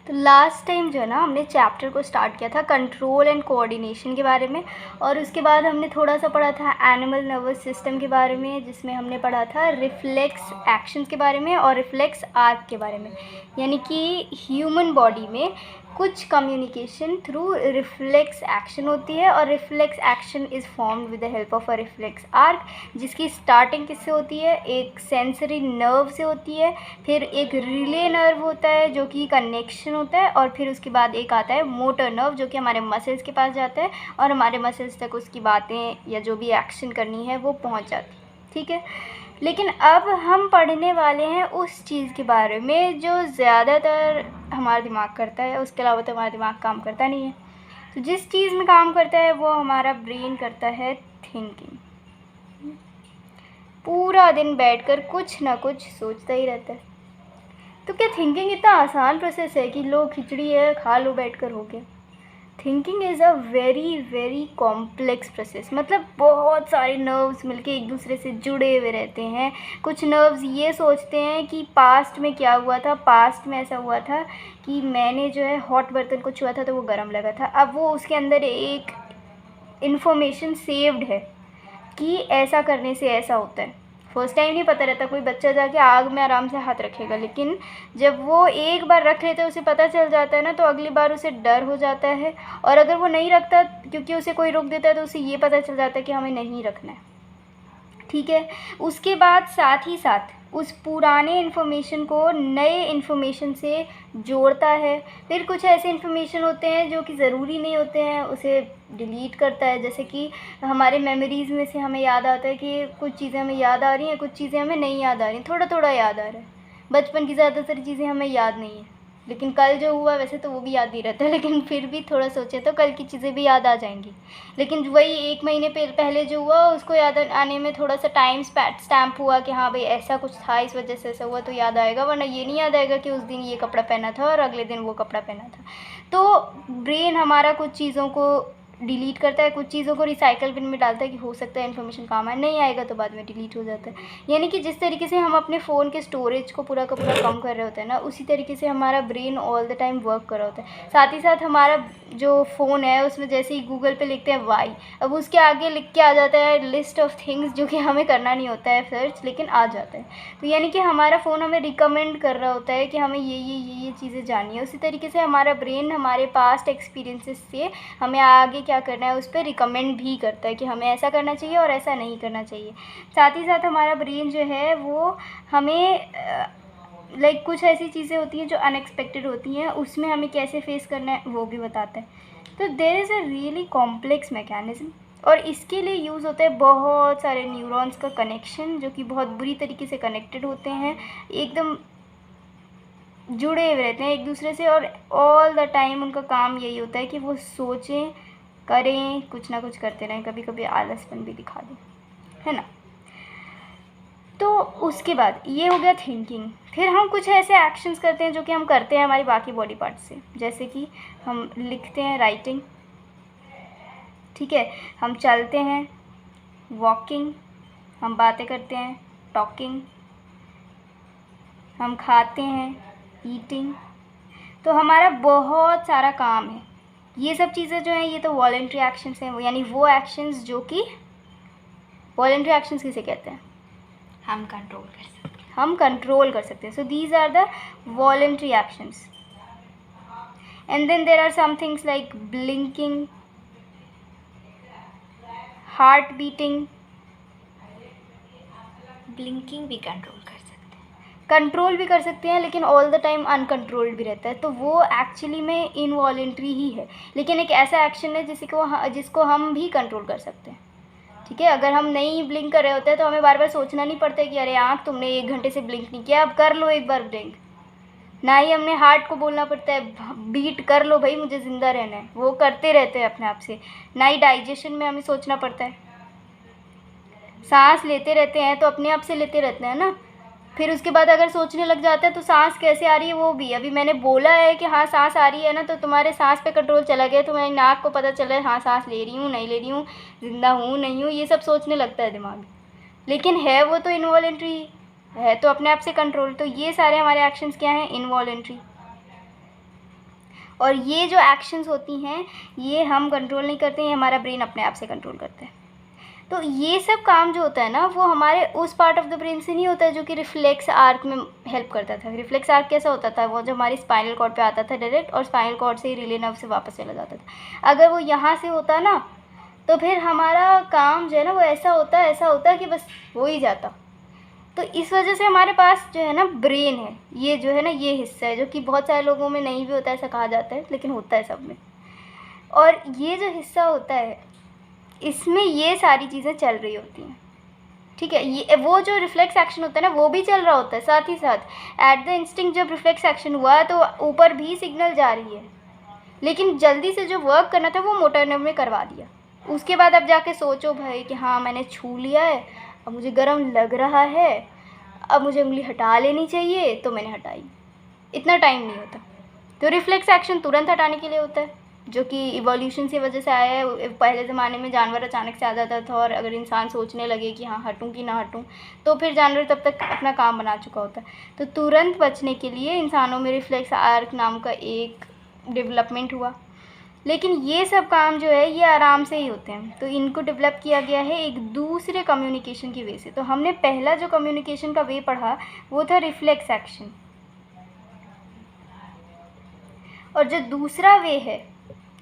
तो last time जो है ना हमने चैप्टर को स्टार्ट किया था कंट्रोल एंड कोऑर्डिनेशन के बारे में, और उसके बाद हमने थोड़ा सा पढ़ा था एनिमल नर्वस सिस्टम के बारे में, जिसमें हमने पढ़ा था रिफ्लेक्स एक्शंस के बारे में और रिफ्लेक्स आर्क के बारे में। यानी कि ह्यूमन बॉडी में कुछ कम्युनिकेशन थ्रू रिफ्लेक्स एक्शन होती है और reflex action is formed with the help of a reflex arc, जिसकी स्टार्टिंग किससे होती है? एक सेंसरी नर्व से होती है, फिर एक रिले नर्व होता है जो कि कनेक्शन होता है, और फिर उसके बाद एक आता है मोटर नर्व जो कि हमारे मसल्स के पास जाता है और हमारे मसल्स तक उसकी बातें या जो भी एक्शन करनी है वो पहुंच जाती है। ठीक है, लेकिन अब हम पढ़ने वाले हैं उस चीज़ के बारे में जो ज़्यादातर हमारा दिमाग करता है, उसके अलावा तो हमारा दिमाग काम करता नहीं है। तो जिस चीज़ में काम करता है वो हमारा ब्रेन करता है थिंकिंग। पूरा दिन बैठकर कुछ ना कुछ सोचता ही रहता है। तो क्या थिंकिंग इतना आसान प्रोसेस है कि लो खिचड़ी है खा लो बैठकर हो गया? Thinking is a very very complex process. मतलब बहुत सारे नर्व्स मिलके एक दूसरे से जुड़े हुए रहते हैं। कुछ नर्व्स ये सोचते हैं कि पास्ट में क्या हुआ था, पास्ट में ऐसा हुआ था कि मैंने जो है हॉट बर्तन को छुआ था तो वो गर्म लगा था। अब वो उसके अंदर एक इन्फॉर्मेशन सेव्ड है कि ऐसा करने से ऐसा होता है। फर्स्ट टाइम नहीं पता रहता, कोई बच्चा जाके आग में आराम से हाथ रखेगा, लेकिन जब वो एक बार रख लेता है उसे पता चल जाता है ना, तो अगली बार उसे डर हो जाता है। और अगर वो नहीं रखता क्योंकि उसे कोई रोक देता है तो उसे ये पता चल जाता है कि हमें नहीं रखना है। ठीक है, उसके बाद साथ ही साथ उस पुराने इन्फॉर्मेशन को नए इन्फॉर्मेशन से जोड़ता है। फिर कुछ ऐसे इन्फॉर्मेशन होते हैं जो कि ज़रूरी नहीं होते हैं, उसे डिलीट करता है। जैसे कि हमारे मेमोरीज़ में से हमें याद आता है कि कुछ चीज़ें हमें याद आ रही हैं, कुछ चीज़ें हमें नहीं याद आ रही, थोड़ा थोड़ा याद आ रहा है। बचपन की ज़्यादातर चीज़ें हमें याद नहीं है, लेकिन कल जो हुआ वैसे तो वो भी याद नहीं रहता, लेकिन फिर भी थोड़ा सोचें तो कल की चीज़ें भी याद आ जाएंगी। लेकिन वही 1 महीने पहले जो हुआ उसको याद आने में थोड़ा सा टाइम स्टैम्प हुआ कि हाँ भाई ऐसा कुछ था, इस वजह से ऐसा हुआ, तो याद आएगा। वरना ये नहीं याद आएगा कि उस दिन ये कपड़ा पहना था और अगले दिन वो कपड़ा पहना था। तो ब्रेन हमारा कुछ चीज़ों को डिलीट करता है, कुछ चीज़ों को रिसाइकल बिन में डालता है कि हो सकता है इन्फॉर्मेशन काम आए, नहीं आएगा तो बाद में डिलीट हो जाता है। यानी कि जिस तरीके से हम अपने फ़ोन के स्टोरेज को पूरा का पूरा कम कर रहे होते हैं ना, उसी तरीके से हमारा brain all the time work कर रहा होता है। साथ ही साथ हमारा जो फ़ोन है उसमें जैसे ही गूगल पे लिखते हैं वाई, अब उसके आगे लिख के आ जाता है लिस्ट ऑफ थिंग्स जो कि हमें करना नहीं होता है सर्च, लेकिन आ जाता है। तो यानी कि हमारा फ़ोन हमें रिकमेंड कर रहा होता है कि हमें ये चीज़ें जाननी है। उसी तरीके से हमारा ब्रेन हमारे पास्ट एक्सपीरियंसेस से हमें आगे क्या करना है उस पर रिकमेंड भी करता है कि हमें ऐसा करना चाहिए और ऐसा नहीं करना चाहिए। साथ ही साथ हमारा ब्रेन जो है वो हमें कुछ ऐसी चीज़ें होती हैं जो अनएक्सपेक्टेड होती हैं, उसमें हमें कैसे फेस करना है वो भी बताता है। तो there is a really complex mechanism, और इसके लिए यूज़ होता है बहुत सारे न्यूरॉन्स का कनेक्शन जो कि बहुत बुरी तरीके से कनेक्टेड होते हैं, एकदम जुड़े हुए रहते हैं एक दूसरे से, और ऑल द टाइम उनका काम यही होता है कि वो सोचें, करें, कुछ ना कुछ करते रहें, कभी कभी आलसपन भी दिखा दें, है ना। तो उसके बाद ये हो गया थिंकिंग। फिर हम कुछ ऐसे एक्शंस करते हैं जो कि हम करते हैं हमारी बाकी बॉडी पार्ट से, जैसे कि हम लिखते हैं, राइटिंग, ठीक है, हम चलते हैं, वॉकिंग, हम बातें करते हैं, टॉकिंग, हम खाते हैं, ईटिंग। तो हमारा बहुत सारा काम है। ये सब चीज़ें जो हैं ये तो वॉलंटरी एक्शंस हैं, यानी वो एक्शंस जो कि वॉलंटरी एक्शंस किसे कहते हैं? हम कंट्रोल कर सकते हैं, हम कंट्रोल कर सकते हैं। So these are the voluntary actions. And then there are some things like blinking, heart beating. Blinking भी कंट्रोल कर सकते हैं, कंट्रोल भी कर सकते हैं, लेकिन ऑल द टाइम अनकंट्रोल्ड भी रहता है, तो वो एक्चुअली में इनवॉलेंट्री ही है। लेकिन एक ऐसा एक्शन है जिसको हम भी कंट्रोल कर सकते हैं। ठीक है, अगर हम नहीं ब्लिंक कर रहे होते हैं तो हमें बार बार सोचना नहीं पड़ता है कि अरे आँख तुमने 1 घंटे से ब्लिंक नहीं किया, अब कर लो एक बार ब्लिंक। ना ही हमने हार्ट को बोलना पड़ता है बीट कर लो भाई, मुझे ज़िंदा रहना है, वो करते रहते हैं अपने आप से। ना ही डाइजेशन में हमें सोचना पड़ता है, सांस लेते रहते हैं तो अपने आप से लेते रहते हैं ना। फिर उसके बाद अगर सोचने लग जाता है तो सांस कैसे आ रही है वो भी, अभी मैंने बोला है कि हाँ सांस आ रही है ना, तो तुम्हारे सांस पे कंट्रोल चला गया, तुम्हारी नाक को पता चला है हाँ सांस ले रही हूँ, नहीं ले रही हूँ, जिंदा हूँ, नहीं हूँ, ये सब सोचने लगता है दिमाग। लेकिन है वो तो इनवॉलेंट्री है, तो अपने आप से कंट्रोल। तो ये सारे हमारे एक्शंस क्या हैं? इनवॉलेंट्री। और ये जो एक्शंस होती हैं ये हम कंट्रोल नहीं करते, ये हमारा ब्रेन अपने आप से कंट्रोल करता है। तो ये सब काम जो होता है ना वो हमारे उस पार्ट ऑफ द ब्रेन से नहीं होता है जो कि रिफ्लेक्स आर्क में हेल्प करता था। रिफ्लेक्स आर्क कैसा होता था, वो जो हमारी स्पाइनल कॉर्ड पे आता था डायरेक्ट, और स्पाइनल कॉर्ड से ही रिले नर्व से वापस चला जाता था। अगर वो यहाँ से होता ना तो फिर हमारा काम जो है ना वो ऐसा होता कि बस हो ही जाता। तो इस वजह से हमारे पास जो है ना ब्रेन है, ये जो है ना ये हिस्सा है जो कि बहुत सारे लोगों में नहीं भी होता है, ऐसा कहा जाता है, लेकिन होता है सब में। और ये जो हिस्सा होता है इसमें ये सारी चीज़ें चल रही होती हैं, ठीक है। ये वो जो रिफ्लेक्स एक्शन होता है ना वो भी चल रहा होता है, साथ ही साथ एट द इंस्टिंक्ट जब रिफ्लेक्स एक्शन हुआ तो ऊपर भी सिग्नल जा रही है, लेकिन जल्दी से जो वर्क करना था वो मोटर नर्व में करवा दिया। उसके बाद अब जाके सोचो भाई कि हाँ मैंने छू लिया है, अब मुझे गर्म लग रहा है, अब मुझे उंगली हटा लेनी चाहिए, तो मैंने हटाई। इतना टाइम नहीं होता। तो रिफ्लेक्स एक्शन तुरंत हटाने के लिए होता है, जो कि इवोल्यूशन की वजह से आया है। पहले ज़माने में जानवर अचानक से आ जाता था और अगर इंसान सोचने लगे कि हाँ हटूँ कि ना हटूँ, तो फिर जानवर तब तक अपना काम बना चुका होता है। तो तुरंत बचने के लिए इंसानों में रिफ्लेक्स आर्क नाम का एक डेवलपमेंट हुआ। लेकिन ये सब काम जो है ये आराम से ही होते हैं। तो इनको डेवलप किया गया है एक दूसरे कम्युनिकेशन की वे से। तो हमने पहला जो कम्युनिकेशन का वे पढ़ा वो था रिफ्लेक्स एक्शन, और जो दूसरा वे है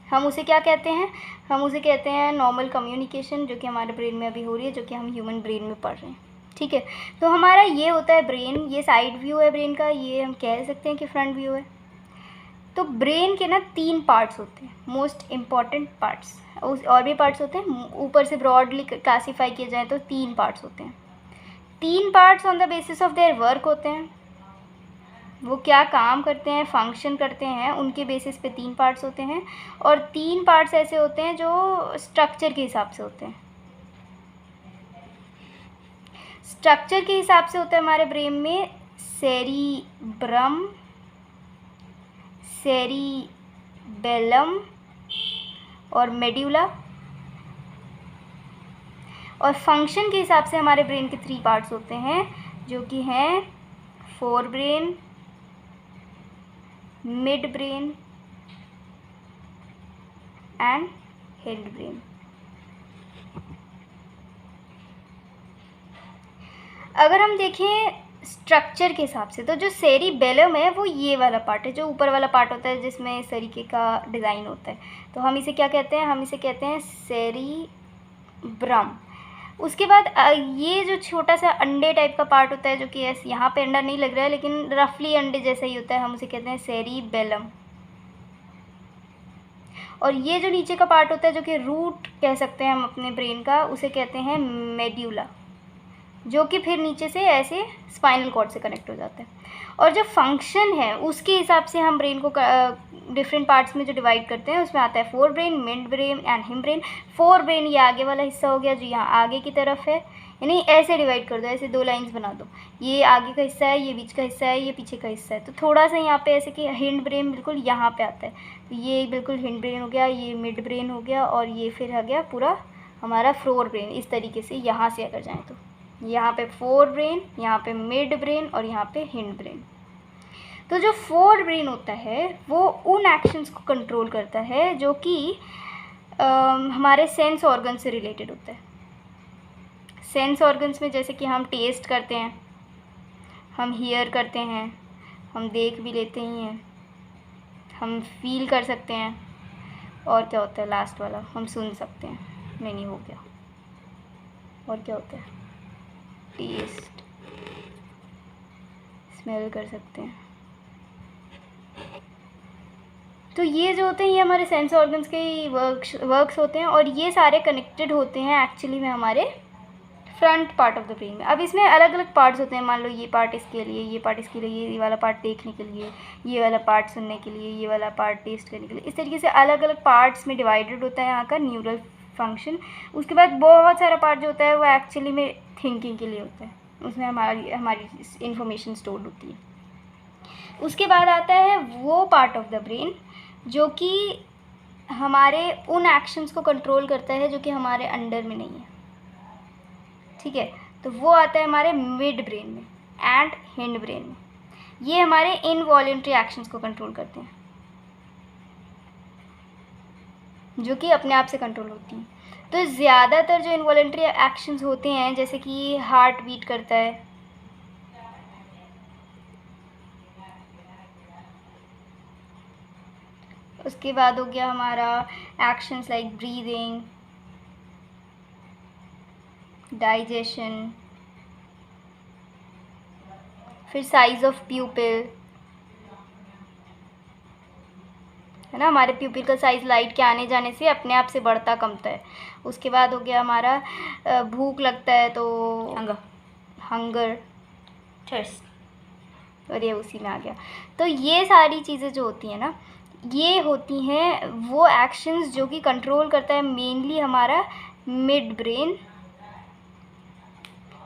हम उसे क्या कहते हैं, हम उसे कहते हैं नॉर्मल कम्युनिकेशन, जो कि हमारे ब्रेन में अभी हो रही है, जो कि हम ह्यूमन ब्रेन में पढ़ रहे हैं, ठीक है। तो हमारा ये होता है ब्रेन, ये साइड व्यू है ब्रेन का, ये हम कह सकते हैं कि फ्रंट व्यू है। तो ब्रेन के ना 3 पार्ट्स होते हैं, मोस्ट इम्पॉर्टेंट पार्ट्स। और भी पार्ट्स होते हैं, ऊपर से ब्रॉडली क्लासीफाई किए जाए तो 3 पार्ट्स होते हैं। 3 parts on the basis of their work होते हैं, वो क्या काम करते हैं, फंक्शन करते हैं, उनके बेसिस पे 3 पार्ट्स होते हैं। और 3 पार्ट्स ऐसे होते हैं जो स्ट्रक्चर के हिसाब से होते हैं। स्ट्रक्चर के हिसाब से होता है हमारे ब्रेन में सेरिब्रम, सेरिबेलम और मेड्यूला। और फंक्शन के हिसाब से हमारे ब्रेन के 3 पार्ट्स होते हैं, जो कि हैं fore brain, mid brain and hind brain. अगर हम देखें स्ट्रक्चर के हिसाब से तो जो सेरिबेलम है वो ये वाला पार्ट है, जो ऊपर वाला पार्ट होता है जिसमें इस तरीके का डिज़ाइन होता है। तो हम इसे क्या कहते हैं, हम इसे कहते हैं सेरिब्रम। उसके बाद ये जो छोटा सा अंडे टाइप का पार्ट होता है, जो कि ऐसे यहाँ पे अंडा नहीं लग रहा है लेकिन रफली अंडे जैसा ही होता है, हम उसे कहते हैं सेरिबेलम। और ये जो नीचे का पार्ट होता है, जो कि रूट कह सकते हैं हम अपने ब्रेन का, उसे कहते हैं मेड्यूला, जो कि फिर नीचे से ऐसे स्पाइनल कॉर्ड से कनेक्ट हो जाता है। और जो फंक्शन है उसके हिसाब से हम ब्रेन को डिफरेंट पार्ट्स में जो डिवाइड करते हैं उसमें आता है fore brain, mid brain and him brain. Fore brain ये आगे वाला हिस्सा हो गया जो यहाँ आगे की तरफ है, यानी ऐसे डिवाइड कर दो, ऐसे 2 लाइंस बना दो, ये आगे का हिस्सा है, ये बीच का हिस्सा है, ये पीछे का हिस्सा है। तो थोड़ा सा यहाँ पे ऐसे कि हिंड ब्रेन बिल्कुल यहाँ पे आता है, तो ये बिल्कुल हिंड ब्रेन हो गया, ये मिड ब्रेन हो गया, और ये फिर आ गया पूरा हमारा फोर ब्रेन। इस तरीके से यहाँ से अगर जाएँ तो यहाँ पे फोर ब्रेन, यहाँ पे मिड ब्रेन और यहाँ पे हिंड ब्रेन। तो जो फोर ब्रेन होता है वो उन एक्शंस को कंट्रोल करता है जो कि हमारे सेंस ऑर्गन से रिलेटेड होता है। सेंस ऑर्गन्स में जैसे कि हम टेस्ट करते हैं, हम हियर करते हैं, हम देख भी लेते ही हैं, हम फील कर सकते हैं, और क्या होता है लास्ट वाला, हम सुन सकते हैं। नहीं हो गया, और क्या होता है, टेस्ट, स्मेल कर सकते हैं। तो ये जो होते हैं ये हमारे सेंस ऑर्गन्स के वर्क्स होते हैं, और ये सारे कनेक्टेड होते हैं एक्चुअली में हमारे front part of the brain में। अब इसमें अलग अलग पार्ट्स होते हैं, मान लो ये पार्ट इसके लिए, ये पार्ट इसके लिए, ये वाला पार्ट देखने के लिए, ये वाला पार्ट सुनने के लिए, ये वाला पार्ट टेस्ट करने के लिए। इस तरीके से अलग अलग पार्ट्स में डिवाइडेड होता है यहाँ का न्यूरल फंक्शन। उसके बाद बहुत सारा पार्ट जो होता है वो एक्चुअली में थिंकिंग के लिए होता है, उसमें हमारी इंफॉर्मेशन स्टोर होती है। उसके बाद आता है वो पार्ट ऑफ द ब्रेन जो कि हमारे उन एक्शंस को कंट्रोल करता है जो कि हमारे अंडर में नहीं है, ठीक है। तो वो आता है हमारे मिड ब्रेन में एंड हिंड ब्रेन में। ये हमारे इनवॉलंटरी एक्शंस को कंट्रोल करते हैं। जो कि अपने आप से कंट्रोल होती हैं। तो ज़्यादातर जो इनवॉलेंट्री एक्शंस होते हैं, जैसे कि हार्ट बीट करता है, उसके बाद हो गया हमारा एक्शंस लाइक ब्रीदिंग, डाइजेशन, फिर साइज ऑफ प्यूपिल, है ना, हमारे प्यूपिल का साइज़ लाइट के आने जाने से अपने आप से बढ़ता कमता है। उसके बाद हो गया हमारा भूख लगता है तो हंगर, और ये उसी में आ गया। तो ये सारी चीज़ें जो होती हैं ना, ये होती हैं वो एक्शंस जो कि कंट्रोल करता है मेनली हमारा मिड ब्रेन,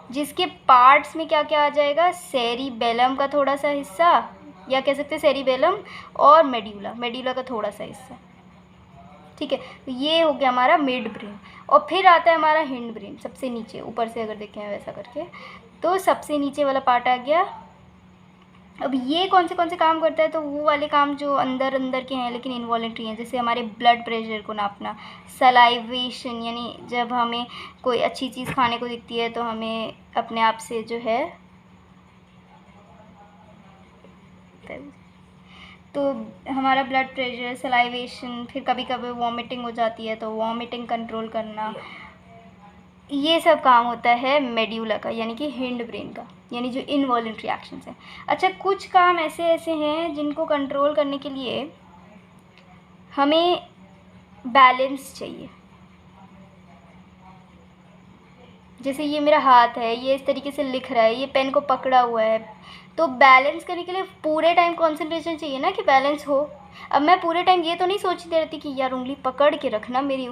जिसके पार्ट्स में क्या क्या आ जाएगा, सेरिबेलम का थोड़ा सा हिस्सा, या कह सकते हैं सेरिबेलम और मेड्यूला का थोड़ा सा हिस्सा। ठीक है, तो ये हो गया हमारा मिड ब्रेन। और फिर आता है हमारा हिंड ब्रेन, सबसे नीचे, ऊपर से अगर देखें वैसा करके, तो सबसे नीचे वाला पार्ट आ गया। अब ये कौन से काम करता है, तो वो वाले काम जो अंदर अंदर के हैं लेकिन इनवॉलेंट्री हैं, जैसे हमारे ब्लड प्रेशर को नापना, सलाइवेशन, यानी जब हमें कोई अच्छी चीज़ खाने को दिखती है तो हमें अपने आप से जो है, तो हमारा ब्लड प्रेशर, सलाइवेशन, फिर कभी कभी वॉमिटिंग हो जाती है तो वॉमिटिंग कंट्रोल करना, ये सब काम होता है मेड्यूला का, यानी कि हिंड ब्रेन का, यानी जो इनवॉलेंट्री एक्शंस हैं। अच्छा, कुछ काम ऐसे ऐसे हैं जिनको कंट्रोल करने के लिए हमें बैलेंस चाहिए। जैसे ये मेरा हाथ है, ये इस तरीके से लिख रहा है, ये पेन को पकड़ा हुआ है, तो बैलेंस करने के लिए पूरे टाइम कंसंट्रेशन चाहिए ना कि बैलेंस हो। अब मैं पूरे टाइम ये तो नहीं सोचती रहती कि यार उंगली पकड़ के रखना मेरी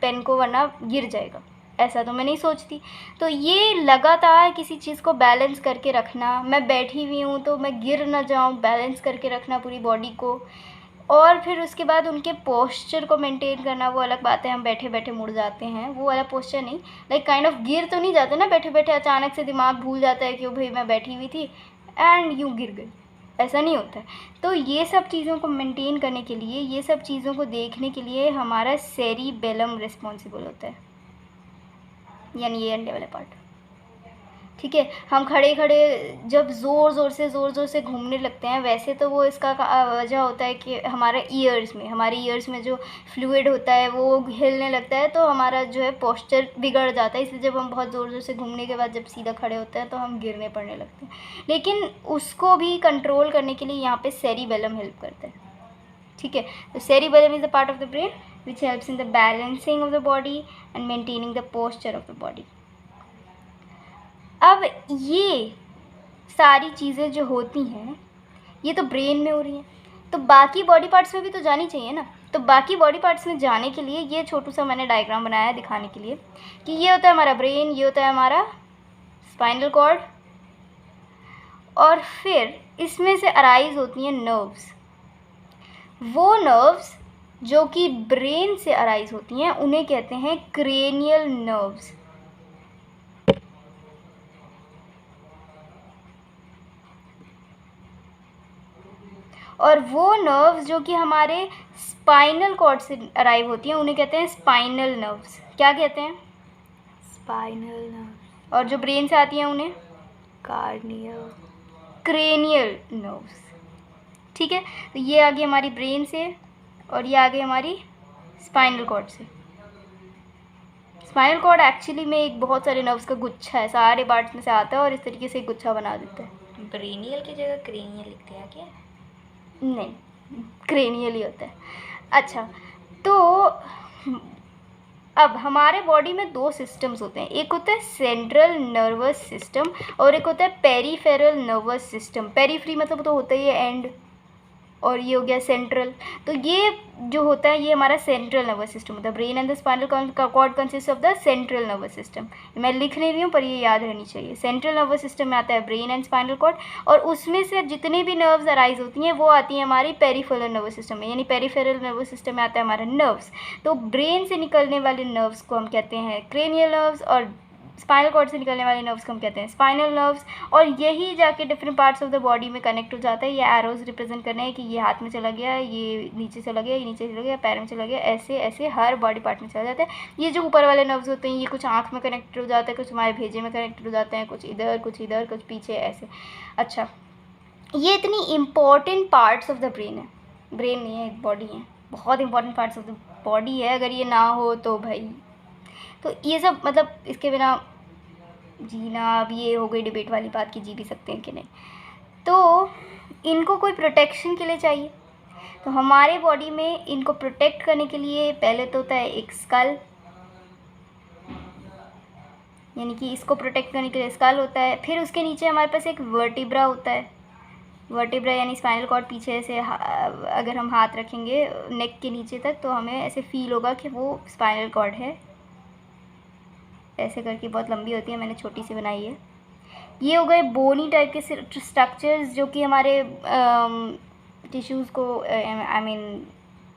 पेन को, वरना गिर जाएगा, ऐसा तो मैं नहीं सोचती। तो ये लगातार किसी चीज़ को बैलेंस करके रखना, मैं बैठी हुई हूँ तो मैं गिर ना जाऊँ, बैलेंस करके रखना पूरी बॉडी को। और फिर उसके बाद उनके पोस्चर को मेंटेन करना, वो अलग बात है, हम बैठे बैठे मुड़ जाते हैं, वो वाला पोस्चर नहीं, लाइक काइंड ऑफ गिर तो नहीं जाते ना बैठे बैठे, अचानक से दिमाग भूल जाता है कि ओ भाई मैं बैठी हुई थी एंड यूँ गिर गई, ऐसा नहीं होता है। तो ये सब चीज़ों को मेंटेन करने के लिए, ये सब चीज़ों को देखने के लिए हमारा सेरिबेलम रिस्पॉन्सिबल होता है, यानी ये अंडे वाला पार्ट। ठीक है, हम खड़े खड़े जब ज़ोर ज़ोर से घूमने लगते हैं, वैसे तो वो इसका वजह होता है कि हमारे ईयर्स में जो फ्लूइड होता है वो हिलने लगता है, तो हमारा जो है पोस्चर बिगड़ जाता है। इसलिए जब हम बहुत ज़ोर से घूमने के बाद जब सीधा खड़े होते हैं तो हम गिरने पड़ने लगते हैं। लेकिन उसको भी कंट्रोल करने के लिए यहाँ पे सेरिबेलम हेल्प करता है। ठीक है, तो cerebellum is the part of the brain which helps in the balancing of the body and maintaining the posture of the body. अब ये सारी चीज़ें जो होती हैं ये तो ब्रेन में हो रही हैं, तो बाकी बॉडी पार्ट्स में भी तो जानी चाहिए ना। तो बाकी बॉडी पार्ट्स में जाने के लिए ये छोटू सा मैंने डायग्राम बनाया है दिखाने के लिए कि ये होता है हमारा ब्रेन, ये होता है हमारा स्पाइनल कॉर्ड, और फिर इसमें से अराइज होती हैं नर्व्स। वो नर्व्स जो कि ब्रेन से अराइज होती हैं उन्हें कहते हैं क्रेनियल नर्व्स। और वो नर्व्स जो कि हमारे स्पाइनल कॉर्ड से अराइव होती हैं उन्हें कहते हैं स्पाइनल नर्व्स। क्या कहते हैं? Spinal nerve. और जो ब्रेन से आती हैं उन्हें क्रेनियल नर्व्स। ठीक है, तो ये आ गई हमारी ब्रेन से और ये आ गई हमारी स्पाइनल कॉर्ड से। स्पाइनल कॉर्ड एक्चुअली में एक बहुत सारे नर्व्स का गुच्छा है, सारे पार्ट्स में से आता है और इस तरीके से एक गुच्छा बना देता है। ब्रेनियल की जगह क्रेनियल लिखते हैं क्या? नहीं, क्रेनियल ही होता है। अच्छा, तो अब हमारे बॉडी में दो सिस्टम्स होते हैं, एक होता है सेंट्रल नर्वस सिस्टम और एक होता है पेरीफेरल नर्वस सिस्टम। पेरीफ्री मतलब तो होता ही है एंड, और ये हो गया सेंट्रल। तो ये जो होता है ये हमारा सेंट्रल नर्वस सिस्टम होता है। Brain and the spinal cord consist of the central nervous system. मैं लिख नहीं रही हूँ पर ये याद रहनी चाहिए। सेंट्रल नर्वस सिस्टम में आता है ब्रेन एंड स्पाइनल कॉर्ड, और उसमें से जितने भी नर्व्स अराइज होती हैं वो आती हैं हमारी पेरीफेरल नर्वस सिस्टम में, यानी पेरीफेरल नर्वस सिस्टम में आता है हमारा नर्व्स। तो ब्रेन से निकलने वाले नर्व्स को हम कहते हैं क्रेनियल नर्व्स, और स्पाइनल कॉर्ड से निकलने वाले नर्व्स को हम कहते हैं स्पाइनल नर्व्स, और यही जाके different parts of the body में कनेक्ट हो जाता है। ये एरोज रिप्रेजेंट करने हैं कि ये हाथ में चला गया, ये नीचे चला गया, ये नीचे चला गया, पैर में चला गया, ऐसे ऐसे हर बॉडी पार्ट में चला जाता है। ये जो ऊपर वाले नर्व्स होते हैं ये कुछ आँख में कनेक्टेड हो जाते हैं, कुछ हमारे भेजे में कनेक्टेड हो जाते हैं, कुछ इधर कुछ पीछे ऐसे। अच्छा, ये इतनी important parts of the brain है, ब्रेन नहीं है, बॉडी है, बहुत important parts of the body है। अगर ये ना हो तो भाई, तो ये सब मतलब इसके बिना जीना, अब ये हो गई डिबेट वाली बात कि जी भी सकते हैं कि नहीं। तो इनको कोई प्रोटेक्शन के लिए चाहिए, तो हमारे बॉडी में इनको प्रोटेक्ट करने के लिए पहले तो होता है एक स्कल, यानी कि इसको प्रोटेक्ट करने के लिए स्कल होता है। फिर उसके नीचे हमारे पास एक वर्टिब्रा होता है, वर्टिब्रा यानी स्पाइनल कॉर्ड। पीछे से अगर हम हाथ रखेंगे नेक के नीचे तक तो हमें ऐसे फील होगा कि वो स्पाइनल कॉर्ड है, ऐसे करके। बहुत लंबी होती है, मैंने छोटी सी बनाई है। ये हो गए बोनी टाइप के स्ट्रक्चर्स जो कि हमारे टिश्यूज़ को I mean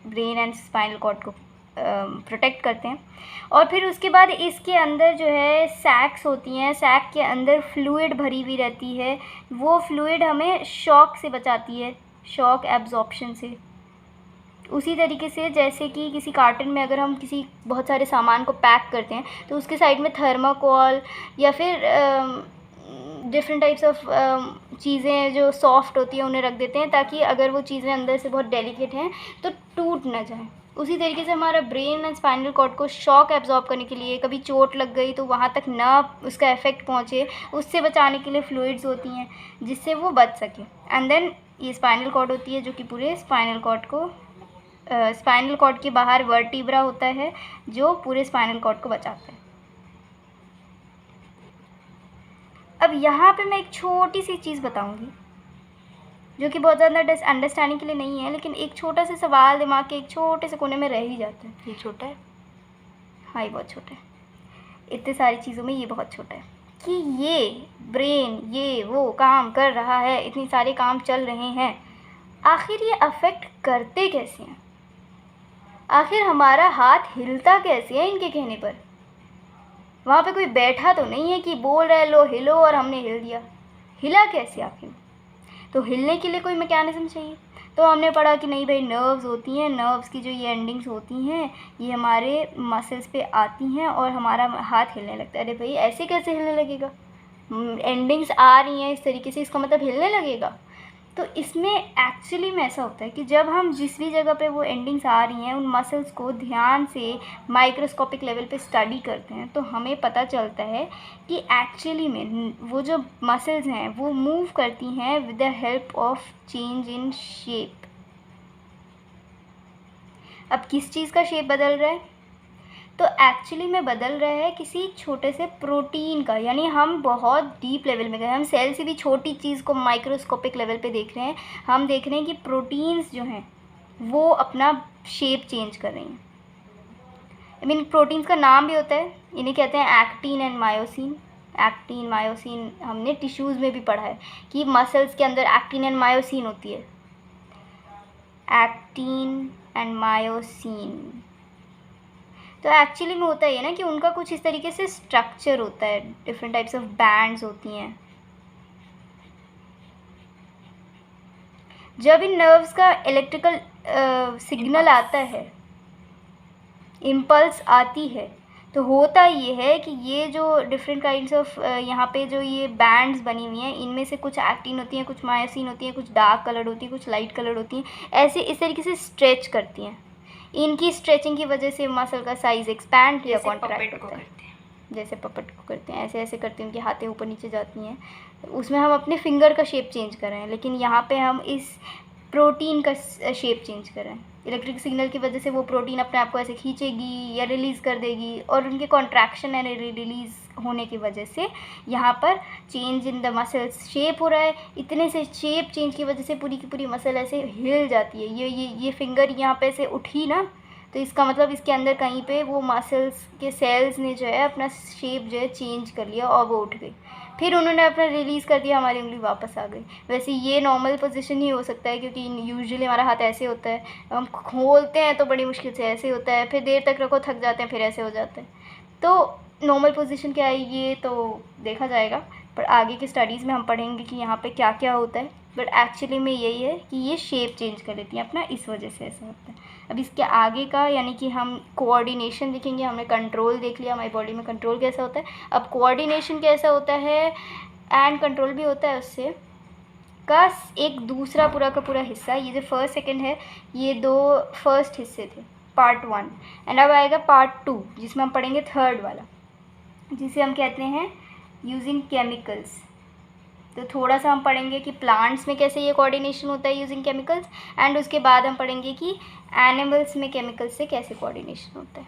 brain and spinal cord को प्रोटेक्ट करते हैं। और फिर उसके बाद इसके अंदर जो है सैक्स होती हैं, सैक के अंदर फ्लूइड भरी हुई रहती है। वो फ्लूइड हमें शॉक से बचाती है, शॉक एब्जॉर्प्शन से। उसी तरीके से जैसे कि किसी कार्टन में अगर हम किसी बहुत सारे सामान को पैक करते हैं तो उसके साइड में थर्माकोल या फिर डिफरेंट टाइप्स ऑफ चीज़ें जो सॉफ्ट होती हैं उन्हें रख देते हैं, ताकि अगर वो चीज़ें अंदर से बहुत डेलिकेट हैं तो टूट ना जाए। उसी तरीके से हमारा ब्रेन एंड स्पाइनल कॉर्ड को शॉक एब्जॉर्ब करने के लिए, कभी चोट लग गई तो वहाँ तक ना उसका इफेक्ट पहुँचे, उससे बचाने के लिए फ्लूइड्स होती हैं जिससे वो बच सके। एंड देन ये स्पाइनल कॉर्ड होती है जो कि पूरे स्पाइनल कॉर्ड को स्पाइनल कॉर्ड के बाहर वर्टिब्रा होता है जो पूरे स्पाइनल कॉर्ड को बचाता है। अब यहाँ पे मैं एक छोटी सी चीज़ बताऊँगी जो कि बहुत ज़्यादा अंडरस्टैंडिंग के लिए नहीं है, लेकिन एक छोटा सा सवाल दिमाग के एक छोटे से कोने में रह ही जाता है। ये छोटा है? हाँ, ये बहुत छोटा है। इतनी सारी चीज़ों में ये बहुत छोटा है कि ये ब्रेन ये वो काम कर रहा है, इतनी सारे काम चल रहे हैं, आखिर ये अफेक्ट करते कैसे हैं? आखिर हमारा हाथ हिलता कैसे है इनके कहने पर? वहाँ पे कोई बैठा तो नहीं है कि बोल रहा है लो हिलो और हमने हिल दिया। हिला कैसे आखिर? तो हिलने के लिए कोई मैकेनिज्म चाहिए। तो हमने पढ़ा कि नहीं भाई, नर्व्स होती हैं, नर्व्स की जो ये एंडिंग्स होती हैं ये हमारे मसल्स पे आती हैं और हमारा हाथ हिलने लगता है। अरे भाई, ऐसे कैसे हिलने लगेगा? एंडिंग्स आ रही हैं इस तरीके से, इसका मतलब हिलने लगेगा? तो इसमें एक्चुअली में ऐसा होता है कि जब हम जिस भी जगह पे वो एंडिंग्स आ रही हैं उन मसल्स को ध्यान से माइक्रोस्कोपिक लेवल पे स्टडी करते हैं तो हमें पता चलता है कि एक्चुअली में वो जो मसल्स हैं वो मूव करती हैं with the help of change in shape. अब किस चीज़ का शेप बदल रहा है? तो एक्चुअली में बदल रहा है किसी छोटे से प्रोटीन का। यानी हम बहुत डीप लेवल में गए, हम सेल से भी छोटी चीज़ को माइक्रोस्कोपिक लेवल पे देख रहे हैं। हम देख रहे हैं कि प्रोटीन्स जो हैं वो अपना शेप चेंज कर रही हैं। आई मीन प्रोटीन्स का नाम भी होता है, इन्हें कहते हैं actin and myosin. Actin myosin हमने टिश्यूज़ में भी पढ़ा है कि मसल्स के अंदर एक्टिन एंड मायोसिन होती है। एक्टिन एंड मायोसिन तो एक्चुअली में होता है ना कि उनका कुछ इस तरीके से स्ट्रक्चर होता है, डिफरेंट टाइप्स ऑफ बैंड्स होती हैं। जब इन नर्व्स का इलेक्ट्रिकल सिग्नल आता है, इम्पल्स आती है, तो होता ये है कि ये जो डिफरेंट काइंड्स ऑफ यहाँ पे जो ये बैंड्स बनी हुई हैं इनमें से कुछ एक्टिन होती हैं, कुछ मायोसिन होती हैं, कुछ डार्क कलर्ड होती हैं, कुछ लाइट कलर्ड होती हैं, ऐसे इस तरीके से स्ट्रेच करती हैं। इनकी स्ट्रेचिंग की वजह से मसल का साइज़ एक्सपैंड या कॉन्ट्रैक्ट होता है, जैसे पपेट को करते हैं ऐसे ऐसे करते हैं, उनकी हाथें ऊपर नीचे जाती हैं। उसमें हम अपने फिंगर का शेप चेंज कर रहे हैं, लेकिन यहाँ पे हम इस प्रोटीन का शेप चेंज कर रहे हैं। इलेक्ट्रिक सिग्नल की वजह से वो प्रोटीन अपने आप को ऐसे खींचेगी या रिलीज़ कर देगी, और उनके कॉन्ट्रैक्शन एंड रिलीज़ होने की वजह से यहाँ पर change in the muscles shape हो रहा है। इतने से शेप चेंज की वजह से पूरी की पूरी मसल ऐसे हिल जाती है। ये फिंगर यहाँ पे से उठी ना, तो इसका मतलब इसके अंदर कहीं पे वो मसल्स के सेल्स ने जो है अपना शेप जो है चेंज कर लिया और वो उठ गई। फिर उन्होंने अपना रिलीज़ कर दिया, हमारी उंगली वापस आ गई। वैसे ये नॉर्मल पोजीशन ही हो सकता है क्योंकि यूजुअली हमारा हाथ ऐसे होता है, हम खोलते हैं तो बड़ी मुश्किल से ऐसे होता है, फिर देर तक रखो थक जाते हैं, फिर ऐसे हो जाता है। तो नॉर्मल पोजीशन क्या है ये तो देखा जाएगा, पर आगे की स्टडीज़ में हम पढ़ेंगे कि यहाँ पे क्या क्या होता है। बट एक्चुअली में यही है कि ये शेप चेंज कर लेती हैं अपना, इस वजह से ऐसा होता है। अब इसके आगे का यानी कि हम कोऑर्डिनेशन देखेंगे। हमने कंट्रोल देख लिया, हमारी बॉडी में कंट्रोल कैसा होता है। अब कोऑर्डिनेशन कैसा होता है एंड कंट्रोल भी होता है उससे का एक दूसरा पूरा का पूरा हिस्सा। ये जो फर्स्ट सेकंड है ये 2 फर्स्ट हिस्से थे, पार्ट 1। एंड अब आएगा पार्ट 2 जिसमें हम पढ़ेंगे थर्ड वाला, जिसे हम कहते हैं यूजिंग केमिकल्स। तो थोड़ा सा हम पढ़ेंगे कि प्लांट्स में कैसे ये कोऑर्डिनेशन होता है यूजिंग केमिकल्स, एंड उसके बाद हम पढ़ेंगे कि एनिमल्स में केमिकल्स से कैसे कोऑर्डिनेशन होता है।